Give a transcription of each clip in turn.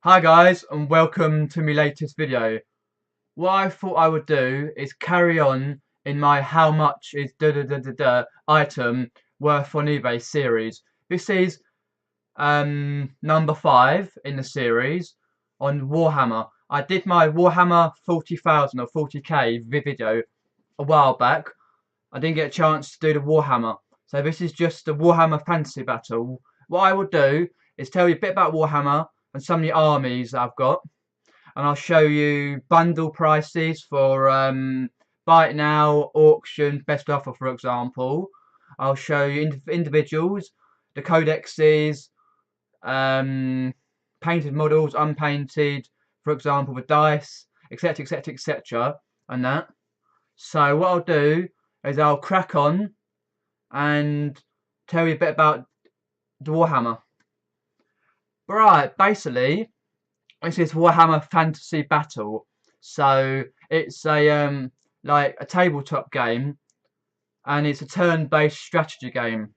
Hi guys, and welcome to my latest video. What I thought I would do is carry on in my how much is item worth on eBay series. This is number 5 in the series on Warhammer. I did my Warhammer 40,000 or 40k video a while back. I didn't get a chance to do the Warhammer. So this is just the Warhammer Fantasy Battle. What I will do is tell you a bit about Warhammer and some of the armies that I've got. And I'll show you bundle prices for buy it now, auction, best offer, for example. I'll show you individuals, the codexes, painted models, unpainted, for example, the dice, etc., etc., etc., and that. So what I'll do is I'll crack on and tell you a bit about the Warhammer. Right, basically, this is Warhammer Fantasy Battle. So it's a like a tabletop game, and it's a turn-based strategy game.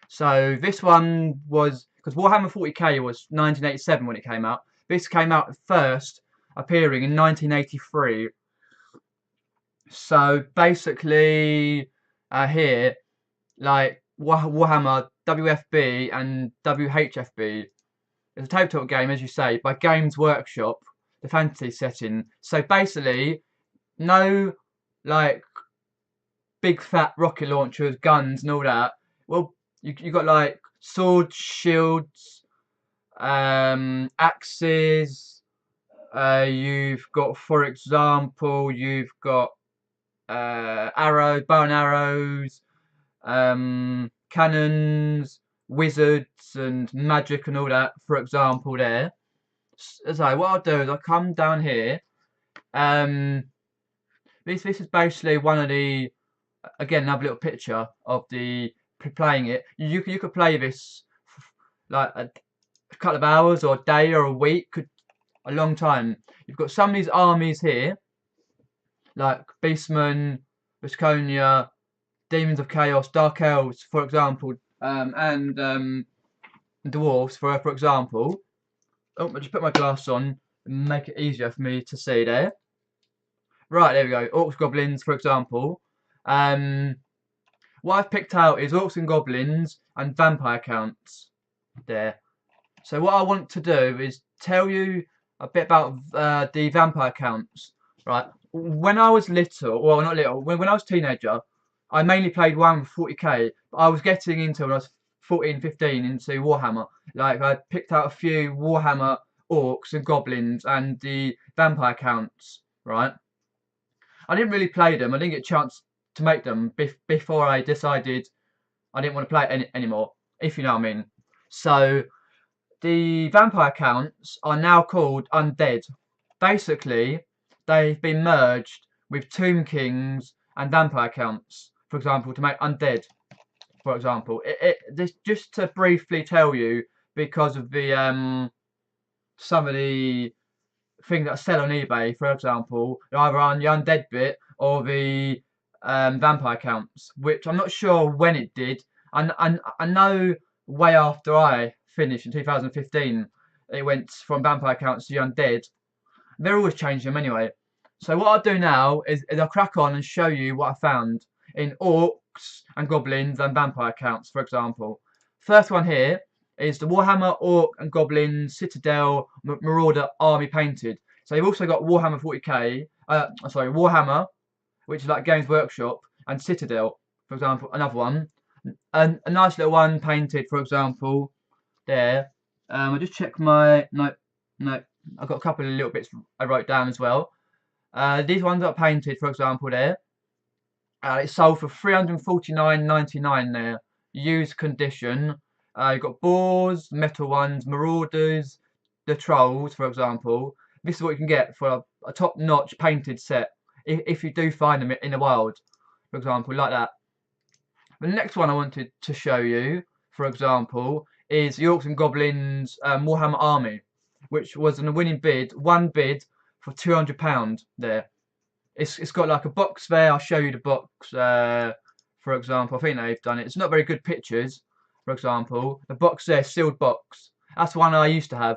So this one was because Warhammer 40k was 1987 when it came out. This came out first, appearing in 1983. So basically, here like Warhammer WFB and WHFB. It's a tabletop game, as you say, by Games Workshop, the fantasy setting. So basically, no like big fat rocket launchers, guns, and all that. Well, you got like swords, shields, axes. You've got, for example, you've got arrows, bow and arrows, cannons, wizards, and magic, and all that. For example, there. So what I'll do is I'll come down here. Um, this is basically one of the, again, another little picture of the playing it. You could play this like a couple of hours or a day or a week, a long time. You've got some of these armies here, like Beastmen, Visconia, Demons of Chaos, Dark Elves, for example, and Dwarves, for example. Oh, I'll just put my glass on and make it easier for me to see there. Right, there we go. Orcs, Goblins, for example. What I've picked out is Orcs and Goblins and Vampire counts there. So what I want to do is tell you a bit about the Vampire counts. Right, when I was little, well not little, when I was a teenager, I mainly played Warhammer 40k, but I was getting into, when I was 14, 15, into Warhammer. Like, I picked out a few Warhammer Orcs and Goblins and the Vampire counts, right? I didn't really play them. I didn't get a chance to make them before I decided I didn't want to play it anymore, if you know what I mean. So, the Vampire counts are now called Undead. Basically, they've been merged with Tomb Kings and Vampire counts, for example, to make Undead, for example. This just to briefly tell you, because of the some of the things that sell on eBay, for example, either on the Undead bit or the Vampire counts, which I'm not sure when it did. I know way after I finished in 2015, it went from Vampire counts to the Undead. They're always changing them anyway. So what I'll do now is I'll crack on and show you what I found in Orcs and Goblins and Vampire counts, for example. First one here is the Warhammer Orc and Goblins Citadel Marauder Army Painted. So you've also got Warhammer 40k, sorry, Warhammer, which is like Games Workshop, and Citadel, for example, another one. And a nice little one painted, for example, there. I just check my, no, I've got a couple of little bits I wrote down as well. These ones are painted, for example, there. It's sold for £349.99 there. Used condition. You've got boars, metal ones, marauders, the trolls, for example. This is what you can get for a top-notch painted set if you do find them in the wild, for example, like that. The next one I wanted to show you, for example, is the Orcs and Goblins Warhammer Army, which was in a winning bid, one bid for £200 there. It's got like a box there. I'll show you the box. For example, I think they've done it. It's not very good pictures. For example, the box there, sealed box. That's the one I used to have.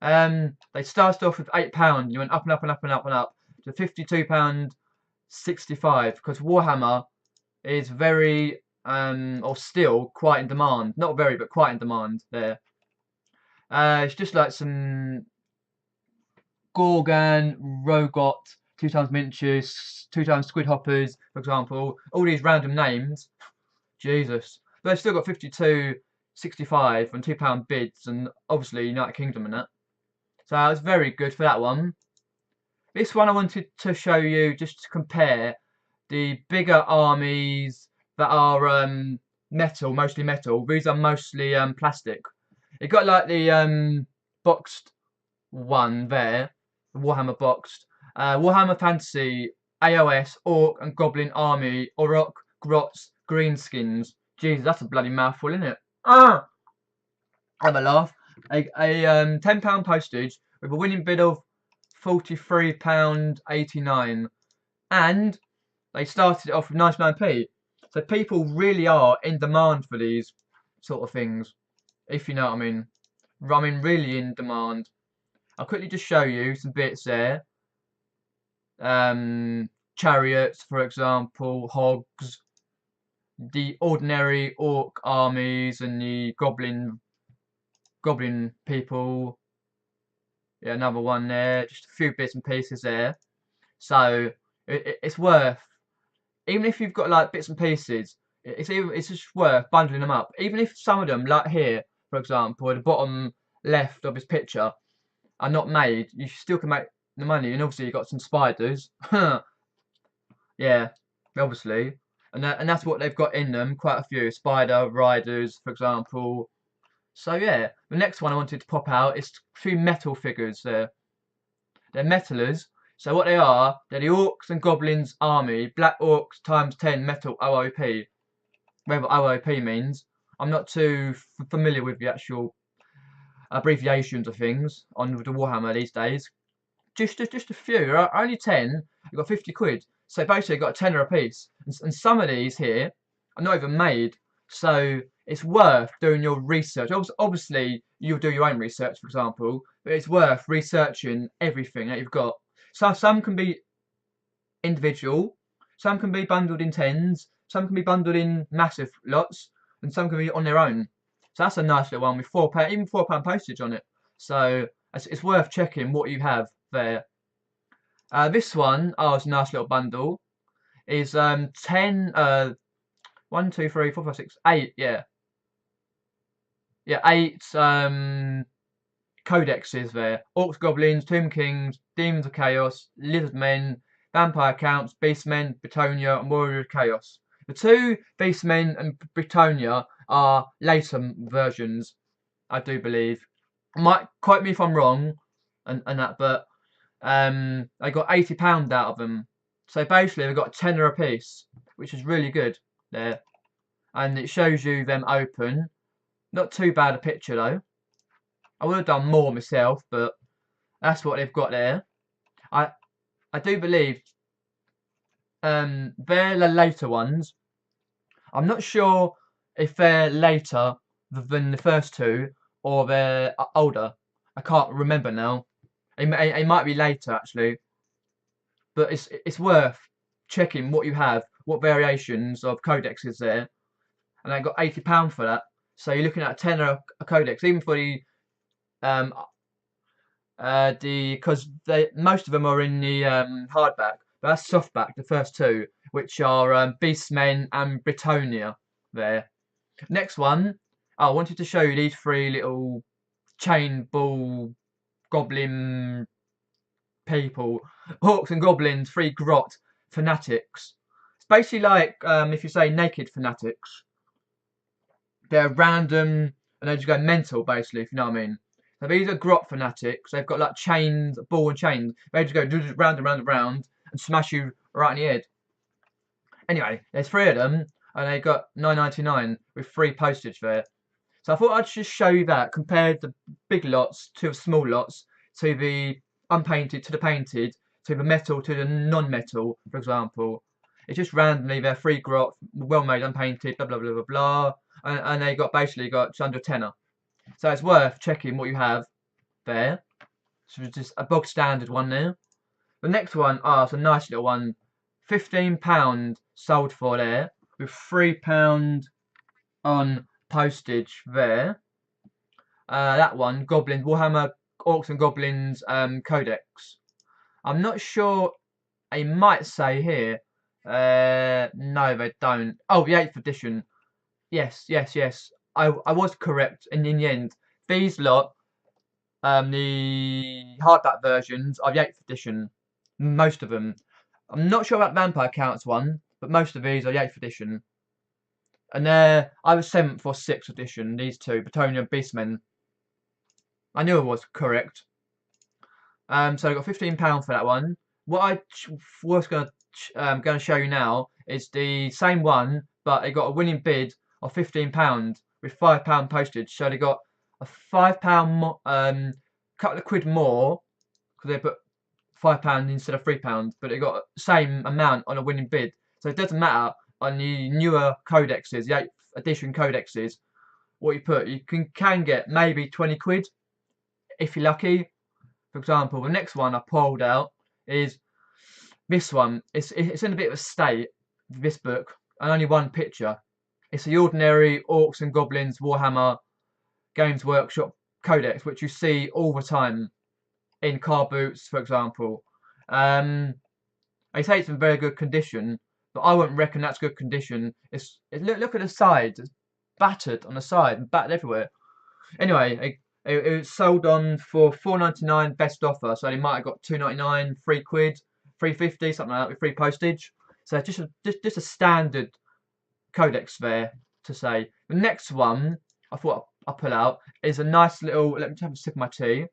They started off with £8. You went up and up and up and up and up to £52.65 because Warhammer is very or still quite in demand. Not very, but quite in demand there. It's just like some Gorgon, Rogot, 2 times miniatures, 2 times squid hoppers, for example. All these random names. Jesus. But they've still got 52.65 and £2 bids, and obviously United Kingdom and that. So it's very good for that one. This one I wanted to show you just to compare the bigger armies that are metal, mostly metal. These are mostly plastic. It got like the boxed one there, the Warhammer boxed. Warhammer Fantasy, AOS, Orc and Goblin Army, Orok, Grots, Greenskins. Jesus, that's a bloody mouthful, isn't it? Ah! Have a laugh. A £10 postage with a winning bid of £43.89. And they started it off with 99p. So people really are in demand for these sort of things, if you know what I mean. I mean, really in demand. I'll quickly just show you some bits there. Chariots, for example, hogs, the ordinary orc armies, and the goblin people. Yeah, another one there. Just a few bits and pieces there. So it's worth, even if you've got like bits and pieces, it's just worth bundling them up. Even if some of them, like here, for example, at the bottom left of his picture, are not made, you still can make the money. And obviously you've got some spiders. Yeah, obviously. And that's what they've got in them, quite a few. Spider riders, for example. So yeah, the next one I wanted to pop out is 2 metal figures there. They're metalers. So what they are, they're the Orcs and Goblins army, Black Orcs times 10 metal OOP. Whatever OOP means. I'm not too familiar with the actual abbreviations of things on the Warhammer these days. Just a few, only 10. You've got 50 quid. So basically, you've got a tenner a piece. And some of these here are not even made. So it's worth doing your research. Obviously, you'll do your own research, for example, but it's worth researching everything that you've got. So some can be individual, some can be bundled in tens, some can be bundled in massive lots, and some can be on their own. So that's a nice little one with £4, even £4 postage on it. So it's worth checking what you have there. This one, it's a nice little bundle. Is 10, 1, 2, 3, 4, 5, 6, 8, yeah. Yeah, 8 codexes there. Orcs, Goblins, Tomb Kings, Demons of Chaos, Lizard Men, Vampire Counts, Beastmen, Britonia, and Warrior of Chaos. The 2 Beastmen and Britonia are later versions, I do believe. Might quote me if I'm wrong, and that, but they got £80 out of them. So basically, they got a tenner a piece, which is really good there. And it shows you them open. Not too bad a picture though. I would have done more myself, but that's what they've got there. I do believe they're the later ones. I'm not sure if they're later than the first 2 or they're older. I can't remember now. It might be later actually, but it's worth checking what you have, what variations of codexes there, and I got £80 for that. So you're looking at a tenner a codex, even for the because most of them are in the hardback, but that's softback, the first 2, which are Beastmen and Britonia there. Next one, I wanted to show you these 3 little chain ball goblin people, Orcs and Goblins, 3 grot fanatics. It's basically like if you say naked fanatics. They're random and they just go mental, basically, if you know what I mean. So these are grot fanatics. They've got like chains, ball and chains. They just go round and round and round and smash you right in the head. Anyway, there's 3 of them, and they got £9.99 with free postage there. So I thought I'd just show you that, compared the big lots to the small lots, to the unpainted, to the painted, to the metal, to the non-metal, for example. It's just randomly, they're 3 grot, well made, unpainted, blah blah blah blah blah, and they got basically got just under a tenner. So it's worth checking what you have there. So it's just a bog standard one there. The next one, it's a nice little one. £15 sold for there, with £3 on postage there. That one, Goblins, Warhammer Orcs and Goblins Codex. I'm not sure. They might say here. No, they don't. Oh, the 8th edition. Yes. I was correct. And in the end, these lot, the hardback versions are the 8th edition. Most of them. I'm not sure about Vampire Counts one, but most of these are the 8th edition. And I was 7th or 6th edition, these two, Batonian Beastmen. I knew I was correct. So I got £15 for that one. What I was going to show you now is the same one, but it got a winning bid of £15 with £5 postage. So they got a £5 couple of quid more because they put £5 instead of £3, but it got the same amount on a winning bid. So it doesn't matter on the newer codexes, the 8th edition codexes, what you put. You can get maybe 20 quid if you're lucky. For example, the next one I pulled out is this one. It's in a bit of a state, this book, and only one picture. It's the ordinary Orcs and Goblins Warhammer Games Workshop Codex, which you see all the time in car boots, for example. They say it's in very good condition, but I wouldn't reckon that's good condition. Look at the sides. It's battered on the side and battered everywhere. Anyway, it was sold on for £4.99 best offer, so they might have got £2.99, £3, £3.50, something like that with free postage. So just a standard codex there to say. The next one I thought I'll pull out is a nice little. Let me just have a sip of my tea.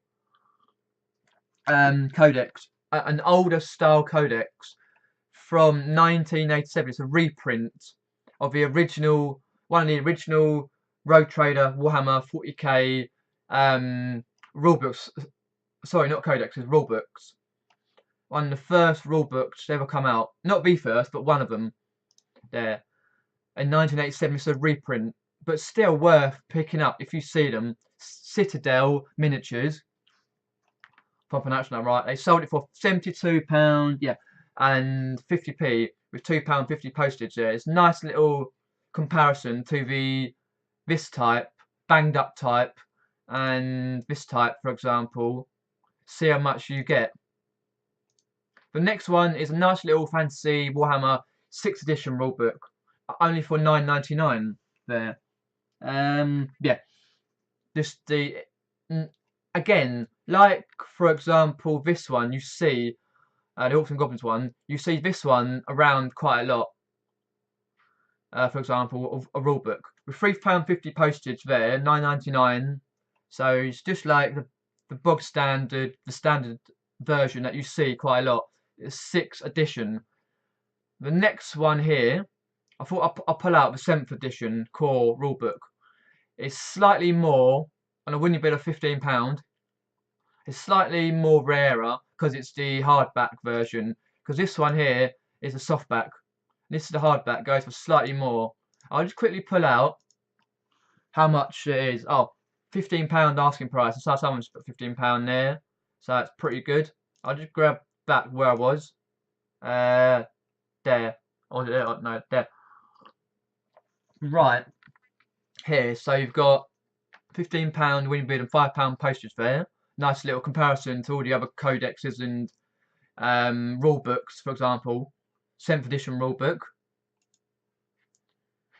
Codex, an older style codex from 1987. It's a reprint of the original, one of the original Rogue Trader Warhammer 40k rulebooks. Sorry, not codexes, rulebooks. One of the first rulebooks to ever come out. Not the first, but one of them. There. In 1987, it's a reprint, but still worth picking up if you see them. Citadel miniatures. If I'm pronouncing that right. They sold it for £72, yeah, and 50p with £2.50 postage there. It's a nice little comparison to this type, banged up type, and this type, for example. See how much you get. The next one is a nice little fancy Warhammer 6th edition rulebook, only for £9.99 there. Yeah, just again, like for example this one, you see the Orcs and Goblins one, you see this one around quite a lot. For example, a rulebook with £3.50 postage there, £9.99. So it's just like the bog standard, the standard version that you see quite a lot. It's 6th edition. The next one here, I thought I'll pull out the 7th edition core rulebook. It's slightly more on a winning bid of £15. It's slightly more rarer because it's the hardback version. Because this one here is a softback. This is the hardback, goes for slightly more. I'll just quickly pull out how much it is. Oh, £15 asking price. I saw someone's put £15 there, so that's pretty good. I'll just grab back where I was. There. Or no, there. Right. Here, so you've got £15 winning bid and £5 postage there. Nice little comparison to all the other codexes and rule books, for example. 7th edition rule book.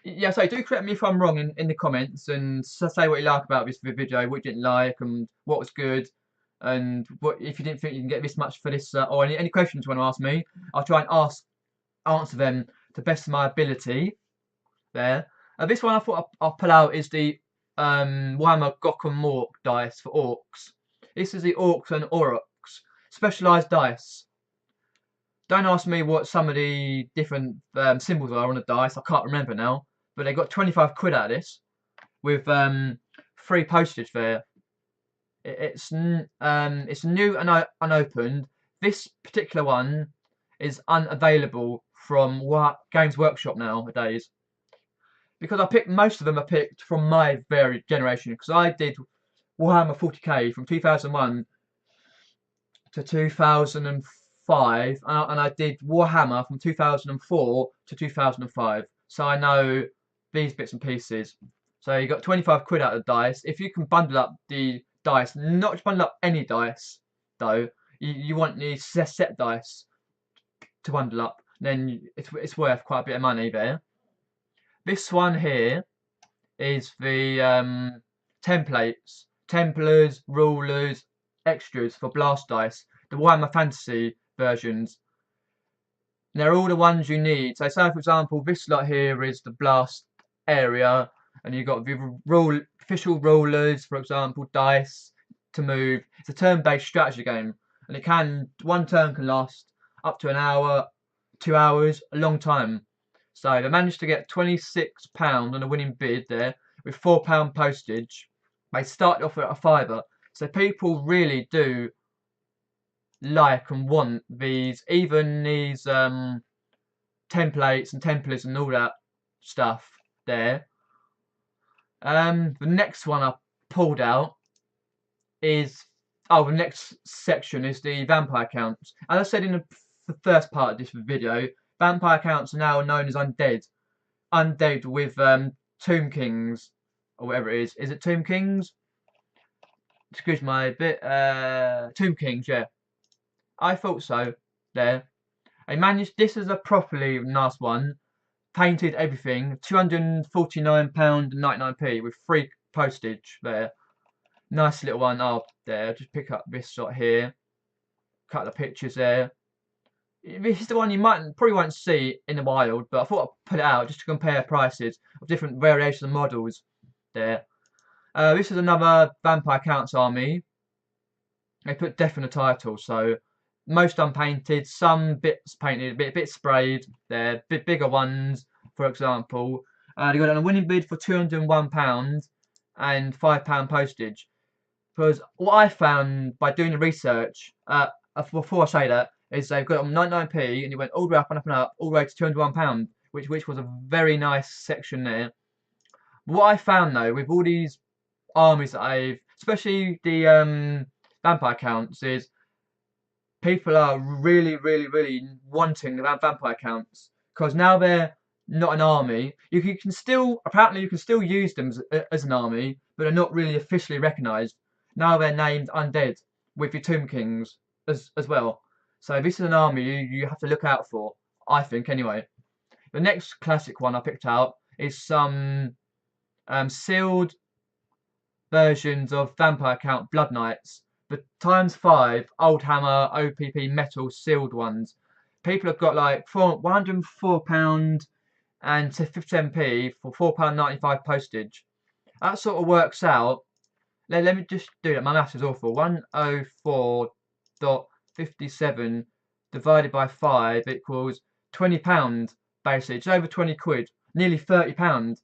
Yeah, so do correct me if I'm wrong in the comments and say what you like about this video, what you didn't like, and what was good, and what if you didn't think you can get this much for this, or any questions you want to ask me. I'll try and answer them to the best of my ability. There. This one I thought I'll pull out is the Warhammer Gotham Orc dice for orcs. This is the Orcs and Aurochs specialised dice. Don't ask me what some of the different symbols are on the dice. I can't remember now. But they got 25 quid out of this with free postage there. It's new and unopened. This particular one is unavailable from Games Workshop nowadays. Because most of them are picked from my very generation. Because I did Warhammer 40k from 2001 to 2005, and I did Warhammer from 2004 to 2005. So I know these bits and pieces. So you got 25 quid out of the dice. If you can bundle up the dice, not just bundle up any dice, though, you want the set dice to bundle up, then it's worth quite a bit of money there. This one here is the templates, Templars, Rulers, extras for Blast Dice, the Warhammer Fantasy versions. They're all the ones you need. So say for example, this lot here is the Blast area, and you've got the official rulers, for example, dice to move. It's a turn-based strategy game, and one turn can last up to an hour, 2 hours, a long time. So they managed to get £26 on a winning bid there with £4 postage. They started off at a fiver. So people really do like and want these, even these templates and Templars and all that stuff there. The next one I pulled out is the next section is the vampire counts. As I said in the first part of this video, vampire counts are now known as undead. Undead with Tomb Kings or whatever it is. Is it Tomb Kings? Excuse my bit. Tomb Kings, yeah. I thought so. There. I managed. This is a properly nice one. Painted everything. £249.99 with free postage there. Nice little one. Oh, there. Just pick up this shot here. Cut the pictures there. This is the one you probably won't see in the wild, but I thought I'd put it out just to compare prices of different variations of models there. This is another Vampire Counts army. They put death in the title, so most unpainted, some bits painted, a bit sprayed there, bit bigger ones, for example. They got on a winning bid for £201 and £5 postage. Because what I found by doing the research, before I say that, is they've got on 99p and it went all the way up and up and up, all the way to £201, which was a very nice section there. But what I found though, with all these armies that especially the vampire counts, is people are really wanting the vampire counts, because now they're not an army. Apparently you can still use them as an army, but they're not really officially recognised. Now they're named undead with your Tomb Kings as well. So this is an army you have to look out for, I think anyway. The next classic one I picked out is some sealed versions of Vampire Count Blood Knights, the ×5 Old Hammer OPP metal sealed ones. People have got like £104 and 57p for £4.95 postage. That sort of works out. Let me just do that. My maths is awful. 104.57 divided by 5 equals £20 basically. It's over 20 quid. Nearly £30.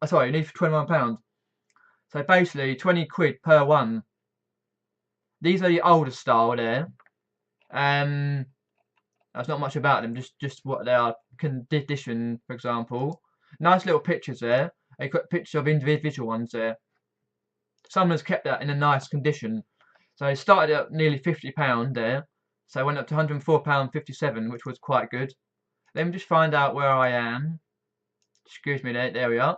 Sorry, nearly £21. So basically 20 quid per one. These are the older style there. There's not much about them, just what they are. Condition, for example. Nice little pictures there. They've got pictures of individual ones there. Someone's kept that in a nice condition. So it started at nearly £50 there. So it went up to £104.57, which was quite good. Let me just find out where I am. Excuse me, there we are.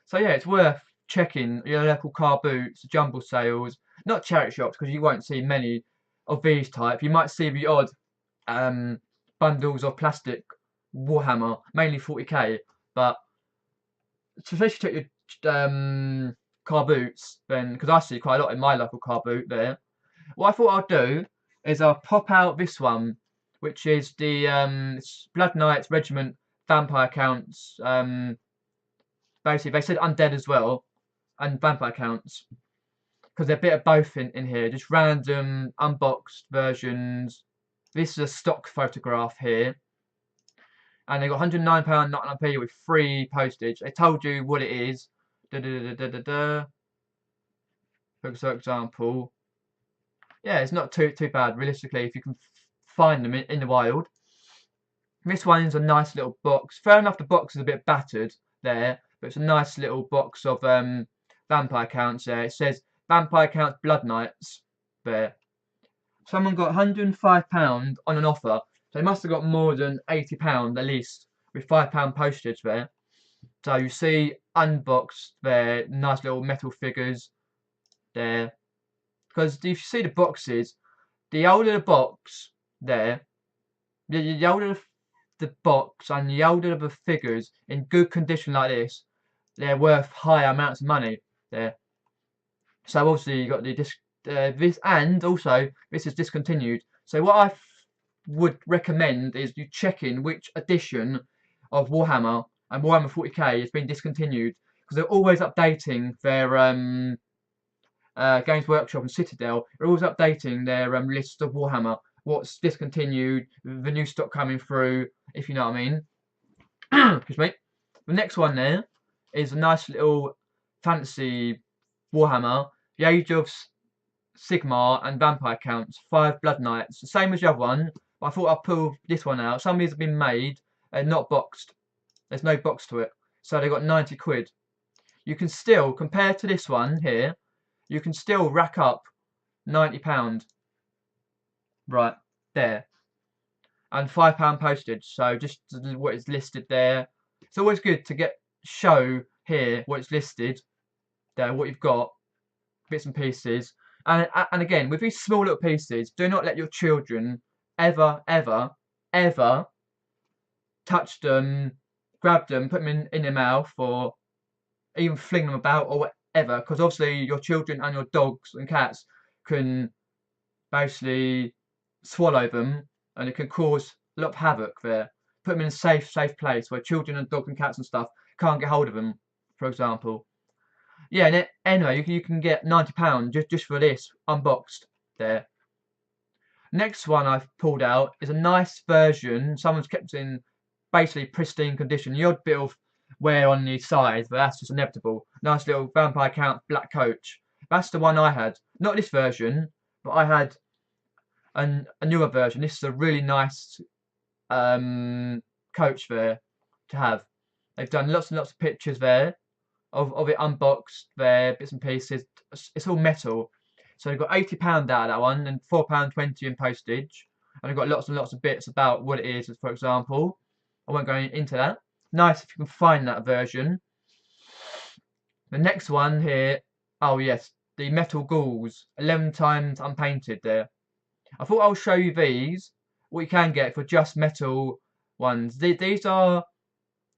So yeah, it's worth checking your local car boots, jumble sales, not charity shops, because you won't see many of these type. You might see the odd bundles of plastic Warhammer, mainly 40k, but especially check your car boots, then, because I see quite a lot in my local car boot there. What I thought I'd do is I'll pop out this one, which is the Blood Knights Regiment Vampire Counts. Basically, they said undead as well, and vampire counts, because they're a bit of both in here, just random unboxed versions. This is a stock photograph here, and they got £109.99 with free postage. They told you what it is. For example, yeah, it's not too bad realistically if you can find them in the wild. This one's a nice little box. Fair enough, the box is a bit battered there, but it's a nice little box of vampire counts there. It says Vampire Counts Blood Knights there. someone got £105 on an offer. So they must have got more than £80 at least, with £5 postage there. So you see unboxed there, nice little metal figures there. Because if you see the boxes, the older the box there, the older the box and the older the figures in good condition like this, they're worth higher amounts of money there. So obviously you got the this, and also this is discontinued. So what I would recommend is you checking which edition of Warhammer and Warhammer 40k has been discontinued, because they're always updating their Games Workshop and Citadel. They're always updating their list of Warhammer, what's discontinued, the new stock coming through, if you know what I mean. Excuse me. The next one there is a nice little fantasy Warhammer, the Age of Sigmar and Vampire Counts, 5 Blood Knights. The same as the other one, but I thought I'd pull this one out. Some of these have been made and not boxed. There's no box to it. So they got 90 quid. You can still, compared to this one here, you can still rack up £90. Right, there. And £5 postage. So just what is listed there. It's always good to show here what it's listed there, what you've got, bits and pieces. And again, with these small little pieces, do not let your children ever touch them, grab them, put them in their mouth, or even fling them about or whatever, because obviously your children and your dogs and cats can basically swallow them, and it can cause a lot of havoc there. Put them in a safe place where children and dogs and cats and stuff can't get hold of them, for example. Yeah, and anyway, you can get £90 just for this unboxed there. Next one I've pulled out is a nice version. Someone's kept it in basically pristine condition. The odd bit of wear on the sides, but that's just inevitable. Nice little Vampire Count black coach. That's the one I had. Not this version, but I had a newer version. This is a really nice coach there to have. They've done lots and lots of pictures there of it unboxed there, bits and pieces. It's all metal. So they've got £80 out of that one and £4.20 in postage. And they've got lots and lots of bits about what it is, for example. I won't go into that. Nice if you can find that version. The next one here, oh yes, the metal ghouls, 11 times unpainted there. I thought I'll show you these, what you can get for just metal ones. These are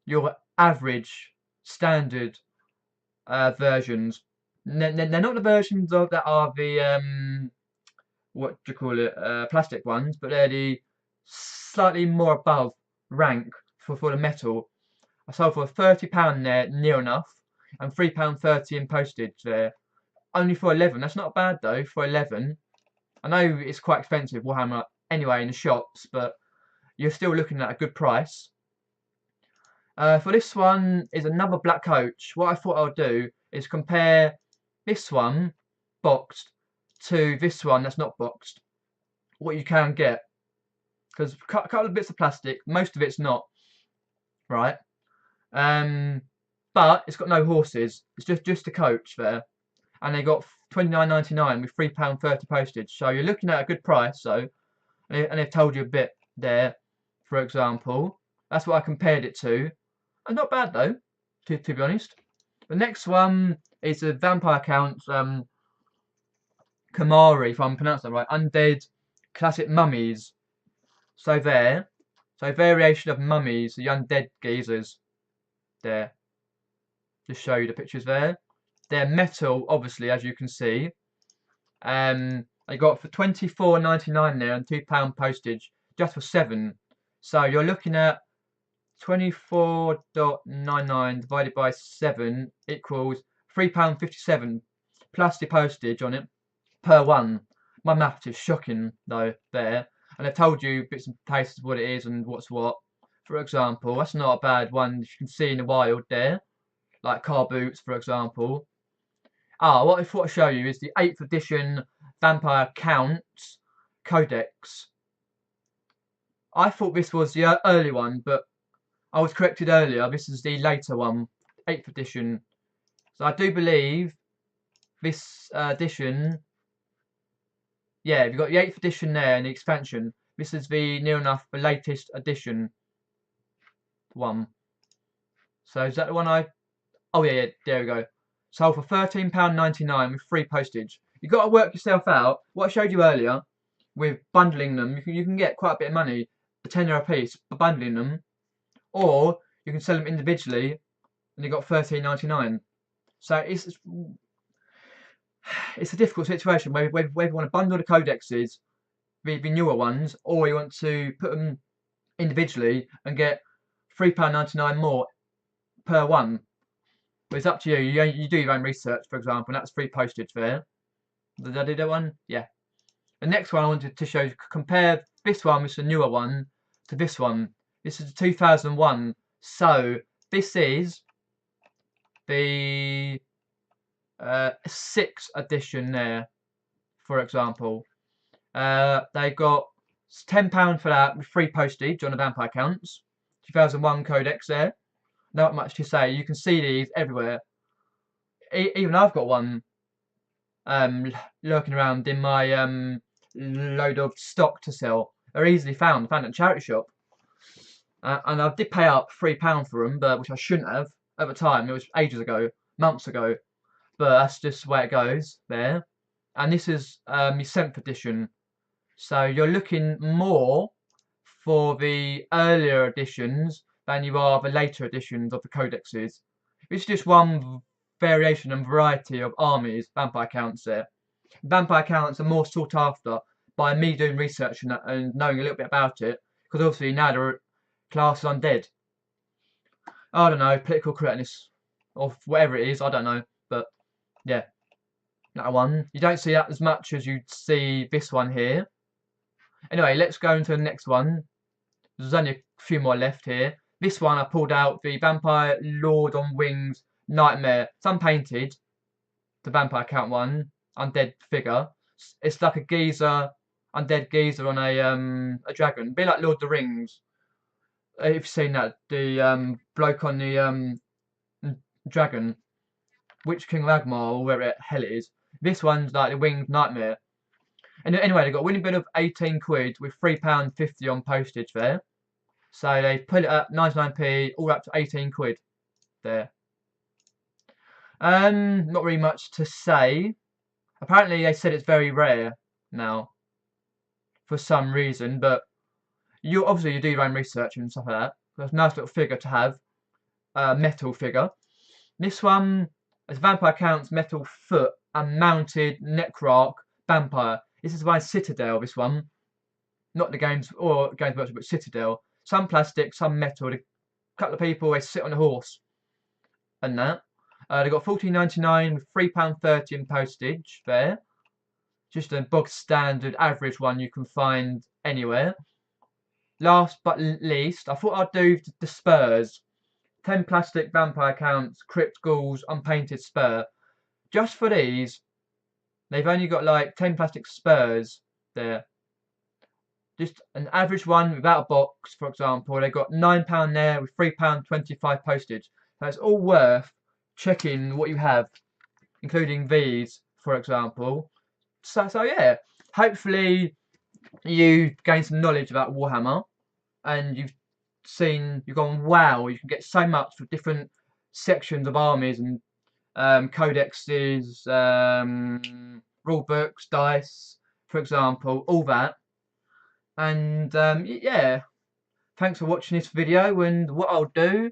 your average, standard versions. They're not the versions that are the what do you call it, plastic ones, but they're the slightly more above rank for the metal. I sold for £30 there, near enough, and £3.30 in postage there. Only for 11. That's not bad though for 11. I know it's quite expensive Warhammer anyway in the shops, but you're still looking at a good price. For this one is another black coach. What I thought I'll do is compare this one boxed to this one that's not boxed. What you can get, because a couple of bits of plastic, most of it's not, right? But it's got no horses. It's just a coach there, and they got £29.99 with £3.30 postage. So you're looking at a good price. So, and they've told you a bit there, for example. That's what I compared it to. And not bad though, to be honest. The next one is a Vampire Counts Kamari, if I'm pronouncing that right. Undead classic mummies. So there. So variation of mummies, the undead geezers. There. Just show you the pictures there. They're metal, obviously, as you can see. They got for £24.99 there and £2 postage, just for 7. So you're looking at 24.99 divided by 7 equals £3.57 plus the postage on it per one. My maths is shocking though there, and I've told you bits and pieces what it is and what's what. For example, that's not a bad one. You can see in the wild there, like car boots, for example. What I thought I'd show you is the 8th edition Vampire Counts Codex. I thought this was the early one, but I was corrected earlier. This is the later one, 8th edition. So I do believe this edition Yeah, you've got the 8th edition there and the expansion. This is the near enough the latest edition one. So is that the one I? Oh yeah, there we go. Sold for £13.99 with free postage. You've got to work yourself out. What I showed you earlier with bundling them, you can get quite a bit of money, a tenner a piece, for bundling them, or you can sell them individually, and you got £13.99. So it's a difficult situation whether you want to bundle the codexes, the newer ones, or you want to put them individually and get £3.99 more per one. But it's up to you. You do your own research, for example, and that's free postage there. Did I do that one? Yeah. The next one I wanted to show you, compare this one, which is the newer one, to this one. This is the 2001. So this is the 6th edition there, for example. They got £10 for that with free postage on the vampire counts. 2001 codex there. Not much to say. You can see these everywhere. Even I've got one lurking around in my load of stock to sell. They're easily found. I found at a charity shop. And I did pay up £3 for them, but which I shouldn't have at the time. It was ages ago, months ago. But that's just the way it goes there. And this is the 7th edition. So you're looking more for the earlier editions than you are the later editions of the codexes. It's just one variation and variety of armies, vampire counts there. Vampire counts are more sought after by me doing research and knowing a little bit about it, because obviously now they're classed as undead. I don't know, political correctness, or whatever it is, I don't know, but yeah. That one. You don't see that as much as you see this one here. Anyway, let's go into the next one. There's only a few more left here. This one I pulled out the Vampire Lord on Wings Nightmare. It's unpainted. The vampire count one. Undead figure. It's like a geezer, undead geezer on a dragon. A bit like Lord of the Rings. If you've seen that, the bloke on the dragon, Witch King Ragnar or wherever the hell it is. This one's like the Winged Nightmare. And anyway, they got a winning bid of 18 quid with £3.50 on postage there. So they put it up 99p, all up to 18 quid there. Not really much to say. Apparently they said it's very rare now for some reason, but you obviously you do your own research and stuff like that. That's a nice little figure to have, metal figure. This one is Vampire Count's metal foot and mounted Necrarch vampire. This is by Citadel, this one. Not the games or Games Workshop, but Citadel. Some plastic, some metal. A couple of people, they sit on a horse. And that. They got £14.99 with £3.30 in postage there. Just a bog standard average one you can find anywhere. Last but least, I thought I'd do the spurs. 10 plastic vampire counts, crypt ghouls, unpainted spur. Just for these, they've only got like 10 plastic spurs there. Just an average one without a box, for example. They got £9 there with £3.25 postage. So it's all worth checking what you have, including these, for example. So yeah, hopefully you gain some knowledge about Warhammer, and you've gone, wow, you can get so much for different sections of armies and codexes, rule books, dice, for example, all that. And yeah, thanks for watching this video, and what I'll do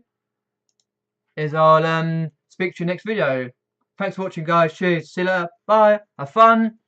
is I'll speak to you next video. Thanks for watching, guys. Cheers. See you later. Bye. Have fun.